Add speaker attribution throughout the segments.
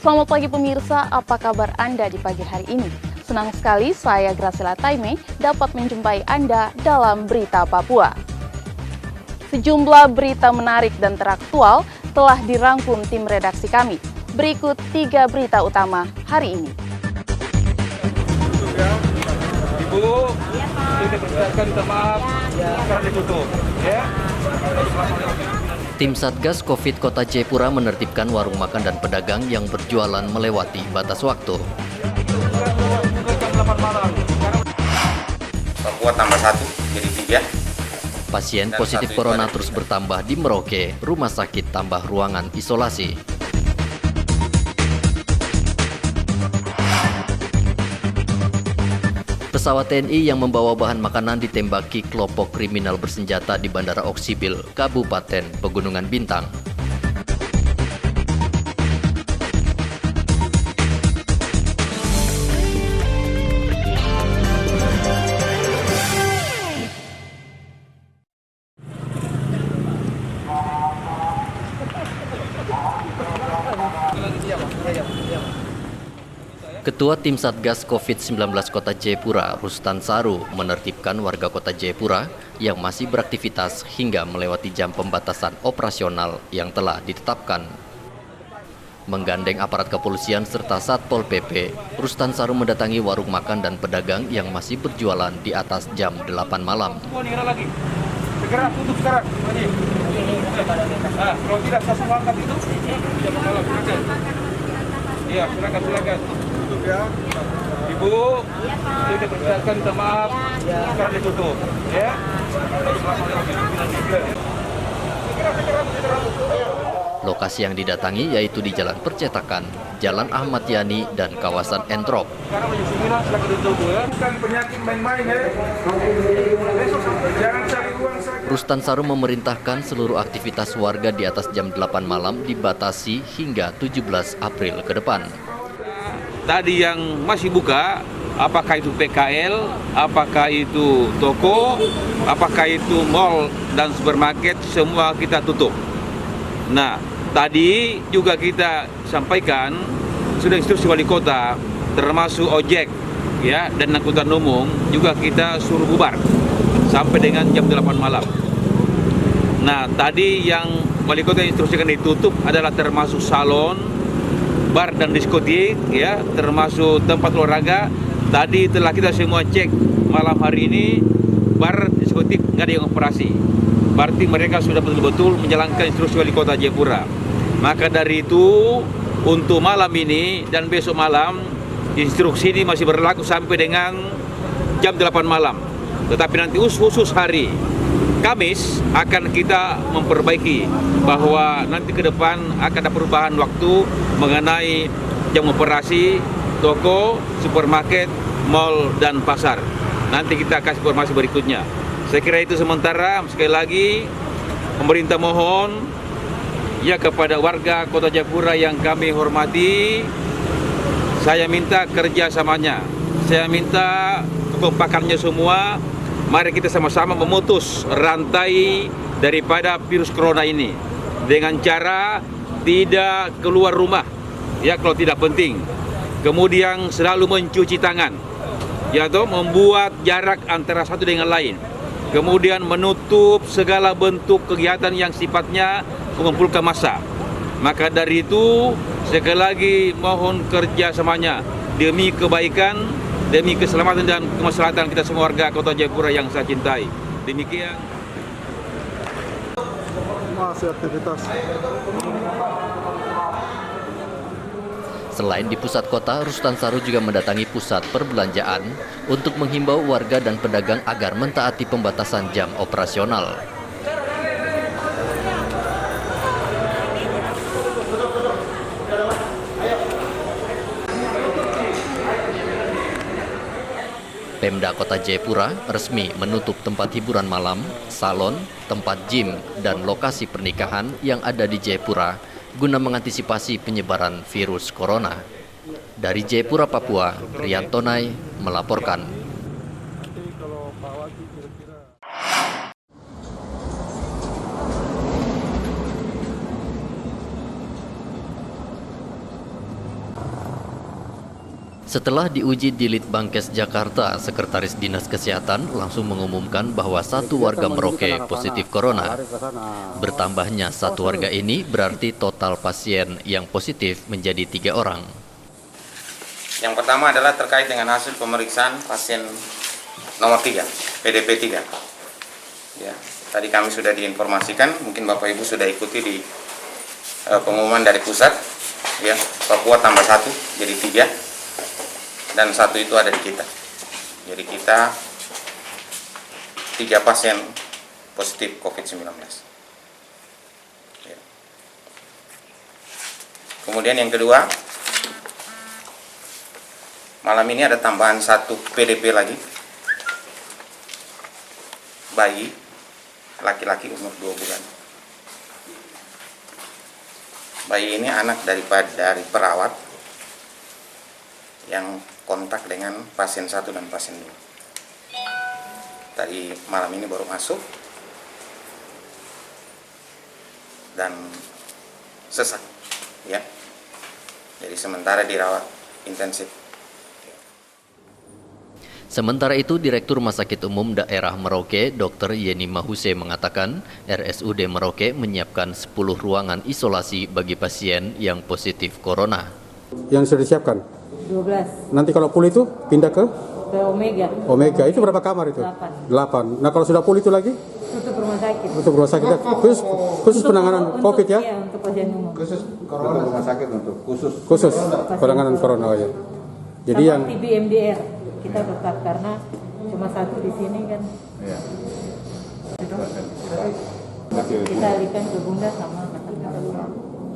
Speaker 1: Selamat pagi pemirsa, apa kabar Anda di pagi hari ini? Senang sekali saya Graciela Taime dapat menjumpai Anda dalam Berita Papua. Sejumlah berita menarik dan teraktual telah dirangkum tim redaksi kami. Berikut 3 berita utama hari ini.
Speaker 2: Ibu, kita persiapkan maaf, sekarang ditutup. Ya.
Speaker 3: Tim Satgas Covid Kota Jayapura menertibkan warung makan dan pedagang yang berjualan melewati batas waktu.
Speaker 4: Papua tambah 1 jadi 3.
Speaker 3: Pasien positif corona terus bertambah di Merauke, rumah sakit tambah ruangan isolasi. Pesawat TNI yang membawa bahan makanan ditembaki kelompok kriminal bersenjata di Bandara Oksibil, Kabupaten Pegunungan Bintang. Ketua Tim Satgas COVID-19 Kota Jayapura, Rustan Saru, menertibkan warga Kota Jayapura yang masih beraktivitas hingga melewati jam pembatasan operasional yang telah ditetapkan. Menggandeng aparat kepolisian serta Satpol PP, Rustan Saru mendatangi warung makan dan pedagang yang masih berjualan di atas jam 8 malam.
Speaker 2: Segera tutup sekarang. Kalau tidak saya angkat itu. Iya, silakan. Tutup ya. Ibu, kita persiapkan maaf, sekarang ditutup. Ya.
Speaker 3: Lokasi yang didatangi yaitu di Jalan Percetakan, Jalan Ahmad Yani, dan kawasan Entrop.
Speaker 2: Sekarang jam 9 silakan ditutup ya. Bukan penyakit main-main ya. Besok jangan cari uang saja.
Speaker 3: Rustan Saru memerintahkan seluruh aktivitas warga di atas jam 8 malam dibatasi hingga 17 April ke depan.
Speaker 5: Tadi yang masih buka, apakah itu PKL, apakah itu toko, apakah itu mall dan supermarket, semua kita tutup. Nah, tadi juga kita sampaikan, sudah instruksi wali kota, termasuk ojek ya dan angkutan umum, juga kita suruh bubar sampai dengan jam 8 malam. Nah, tadi yang wali kota instruksikan ditutup adalah termasuk salon, bar dan diskotik, ya, termasuk tempat olahraga. Tadi telah kita semua cek malam hari ini, bar, diskotik nggak ada yang operasi. Berarti mereka sudah betul-betul menjalankan instruksi wali kota Jayapura. Maka dari itu, untuk malam ini dan besok malam, instruksi ini masih berlaku sampai dengan jam 8 malam. Tetapi nanti khusus hari Kamis akan kita memperbaiki bahwa nanti ke depan akan ada perubahan waktu mengenai jam operasi toko, supermarket, mal, dan pasar. Nanti kita kasih informasi berikutnya. Saya kira itu sementara. Sekali lagi, pemerintah mohon ya kepada warga Kota Jayapura yang kami hormati, saya minta kerjasamanya, saya minta kekompakannya semua. Mari kita sama-sama memutus rantai daripada virus corona ini dengan cara tidak keluar rumah ya kalau tidak penting. Kemudian selalu mencuci tangan, yaitu membuat jarak antara satu dengan lain. Kemudian menutup segala bentuk kegiatan yang sifatnya mengumpulkan massa. Maka dari itu sekali lagi mohon kerjasamanya demi kebaikan, demi keselamatan dan kemaslahatan kita semua warga Kota Jayapura yang saya cintai. Demikian.
Speaker 6: Masih aktivitas.
Speaker 3: Selain di pusat kota, Rustan Saru juga mendatangi pusat perbelanjaan untuk menghimbau warga dan pedagang agar mentaati pembatasan jam operasional. Pemda Kota Jayapura resmi menutup tempat hiburan malam, salon, tempat gym, dan lokasi pernikahan yang ada di Jayapura guna mengantisipasi penyebaran virus corona. Dari Jayapura, Papua, Rian Tonai melaporkan. Setelah diuji di Litbangkes Jakarta, Sekretaris Dinas Kesehatan langsung mengumumkan bahwa satu warga Merauke positif corona. Bertambahnya satu warga ini berarti total pasien yang positif menjadi 3 orang.
Speaker 4: Yang pertama adalah terkait dengan hasil pemeriksaan pasien nomor 3, PDP 3. Ya, tadi kami sudah diinformasikan, mungkin Bapak Ibu sudah ikuti di pengumuman dari pusat. Ya, Papua tambah 1 jadi 3. Dan 1 itu ada di kita. Jadi kita 3 pasien positif COVID-19. Ya. Kemudian yang kedua, malam ini ada tambahan 1 PDP lagi. Bayi, laki-laki umur 2 bulan. Bayi ini anak dari perawat yang kontak dengan pasien 1 dan pasien 2. Tadi malam ini baru masuk dan sesak, ya. Jadi sementara dirawat intensif.
Speaker 3: Sementara itu, Direktur Rumah Sakit Umum Daerah Merauke, Dr. Yeni Mahuse mengatakan, RSUD Merauke menyiapkan 10 ruangan isolasi bagi pasien yang positif corona.
Speaker 6: Yang sudah disiapkan?
Speaker 7: 12.
Speaker 6: Nanti kalau pulih itu pindah ke
Speaker 7: Omega.
Speaker 6: Omega. Itu berapa kamar itu? 8. Nah kalau sudah pulih itu lagi?
Speaker 7: Tutup rumah sakit.
Speaker 6: Untuk rumah sakit. Khusus penanganan COVID ya?
Speaker 7: Iya, untuk pasien umum.
Speaker 8: Khusus corona rumah sakit untuk
Speaker 6: Khusus penanganan corona ya. Jadi
Speaker 7: sama
Speaker 6: yang
Speaker 7: TB MDR kita tetap karena cuma 1 di sini kan.
Speaker 8: Iya.
Speaker 7: Kita alihkan ke Bunda sama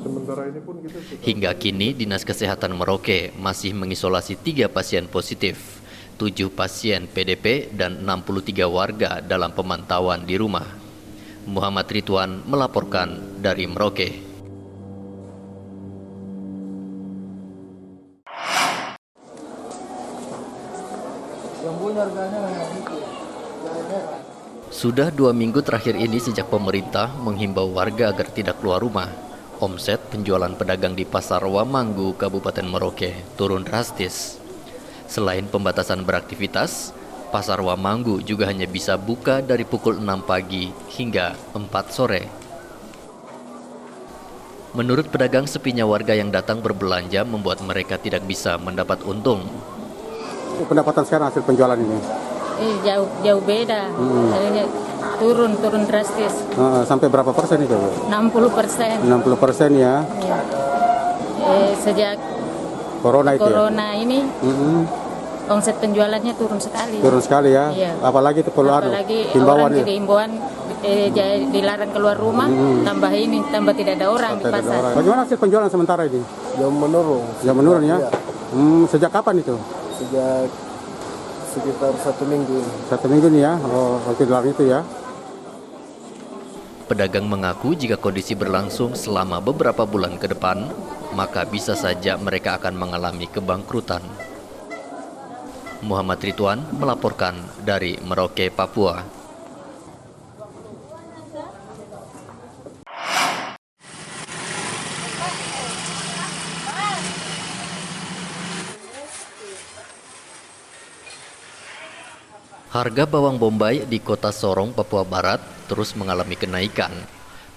Speaker 6: sementara ini pun kita
Speaker 3: Hingga kini, Dinas Kesehatan Merauke masih mengisolasi 3 pasien positif, 7 pasien PDP, dan 63 warga dalam pemantauan di rumah. Muhammad Ridwan melaporkan dari Merauke. Sudah 2 minggu terakhir ini sejak pemerintah menghimbau warga agar tidak keluar rumah, omset penjualan pedagang di Pasar Wamanggu, Kabupaten Merauke turun drastis. Selain pembatasan beraktivitas, Pasar Wamanggu juga hanya bisa buka dari pukul 6 pagi hingga 4 sore. Menurut pedagang, sepinya warga yang datang berbelanja membuat mereka tidak bisa mendapat untung.
Speaker 6: pendapatan sekarang hasil penjualan ini?
Speaker 7: Jauh beda. Turun drastis.
Speaker 6: Sampai berapa persen itu?
Speaker 7: 60%.
Speaker 6: 60% ya.
Speaker 7: Ya. Sejak
Speaker 6: Corona itu
Speaker 7: corona
Speaker 6: ya?
Speaker 7: ini omset penjualannya turun sekali.
Speaker 6: Turun sekali ya.
Speaker 7: Iya.
Speaker 6: Apalagi itu perlu
Speaker 7: Apalagi
Speaker 6: himbauan
Speaker 7: orang
Speaker 6: ya.
Speaker 7: juga himbauan dilarang keluar rumah, tambah tidak ada orang di pasar.
Speaker 6: Bagaimana hasil penjualan sementara ini?
Speaker 9: Yang menurun.
Speaker 6: Yang menurun ya?
Speaker 9: Iya.
Speaker 6: Sejak kapan itu?
Speaker 9: Sejak sekitar 1 minggu ini.
Speaker 6: 1 minggu nih ya? Oh, waktu dilarang itu ya?
Speaker 3: Pedagang mengaku jika kondisi berlangsung selama beberapa bulan ke depan, maka bisa saja mereka akan mengalami kebangkrutan. Muhammad Ridwan melaporkan dari Merauke, Papua. Harga bawang bombay di Kota Sorong, Papua Barat terus mengalami kenaikan.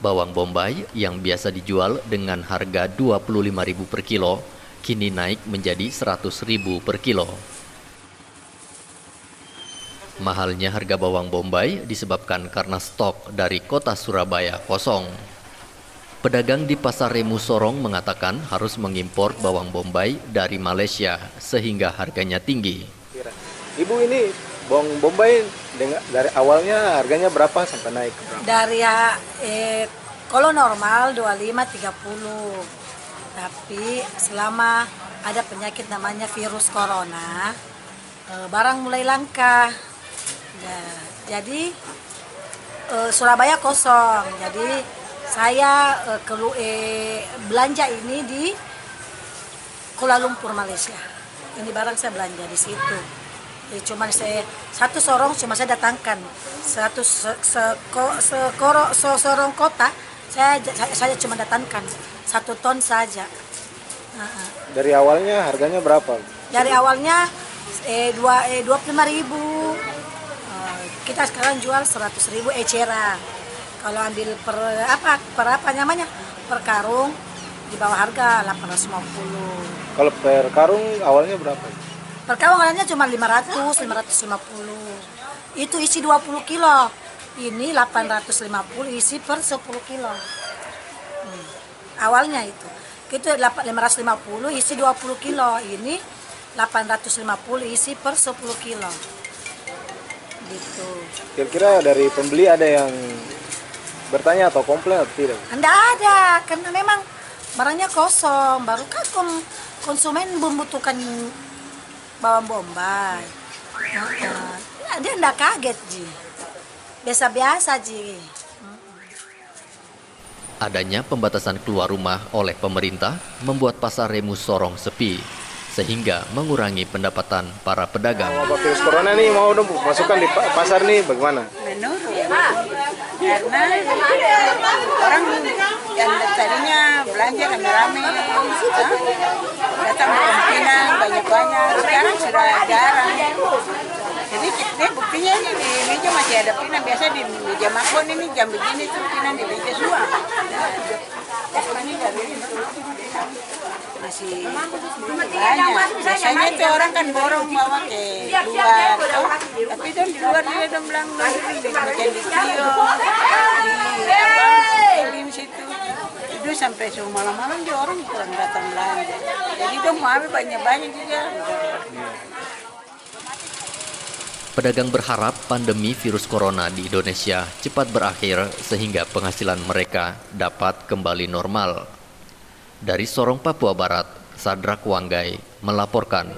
Speaker 3: Bawang bombay yang biasa dijual dengan harga Rp25.000 per kilo, kini naik menjadi Rp100.000 per kilo. Mahalnya harga bawang bombay disebabkan karena stok dari Kota Surabaya kosong. Pedagang di Pasar Remu Sorong mengatakan harus mengimpor bawang bombay dari Malaysia sehingga harganya tinggi.
Speaker 9: Ibu, ini bawang bombay dari awalnya harganya berapa sampai naik?
Speaker 10: Dari kalau normal 25-30, tapi selama ada penyakit namanya virus corona, barang mulai langka. Nah, jadi Surabaya kosong, jadi saya belanja ini di Kuala Lumpur, Malaysia. Ini barang saya belanja di situ. Cuma satu sorong cuma saya datangkan, sorong kota saya cuma datangkan 1 ton saja.
Speaker 9: Dari awalnya harganya berapa?
Speaker 10: Dari awalnya 25.000, kita sekarang jual 100.000 eceran. Kalau ambil per karung di bawah harga 850.
Speaker 9: Kalau per karung awalnya berapa?
Speaker 10: Per karung awalnya cuma 500, 550. Itu isi 20 kilo. Ini 850 isi per 10 kilo. Awalnya itu. Itu 550 isi 20 kilo. Ini 850 isi per 10 kilo. Gitu.
Speaker 9: Kira-kira dari pembeli ada yang bertanya atau komplain atau tidak?
Speaker 10: Tidak ada, karena memang barangnya kosong. Baru kan konsumen membutuhkan bawang bombay. Dia tidak kaget, Ji. Biasa-biasa, Ji.
Speaker 3: Adanya pembatasan keluar rumah oleh pemerintah membuat pasar Remus Sorong sepi, sehingga mengurangi pendapatan para pedagang.
Speaker 9: Wabah virus corona nih mau dong masukkan di pasar nih bagaimana?
Speaker 11: Menurun, karena orang yang tadinya belanja rame-rame, datang berhentian banyak-banyak, sekarang sudah jarang. Jadi buktinya ini di meja masih ada pinang, biasa di meja makbon ini jam begini tuh pinang di meja semua. Masih banyak. Biasanya itu orang kan borong bawa ke luar, tapi dong di luar dia dong bilang makan di kios, di situ. Itu sampai malam-malam dia orang kurang datang belanja. Jadi dong mau banyak-banyak juga.
Speaker 3: Pedagang berharap pandemi virus corona di Indonesia cepat berakhir sehingga penghasilan mereka dapat kembali normal. Dari Sorong, Papua Barat, Sadrak Wanggai melaporkan.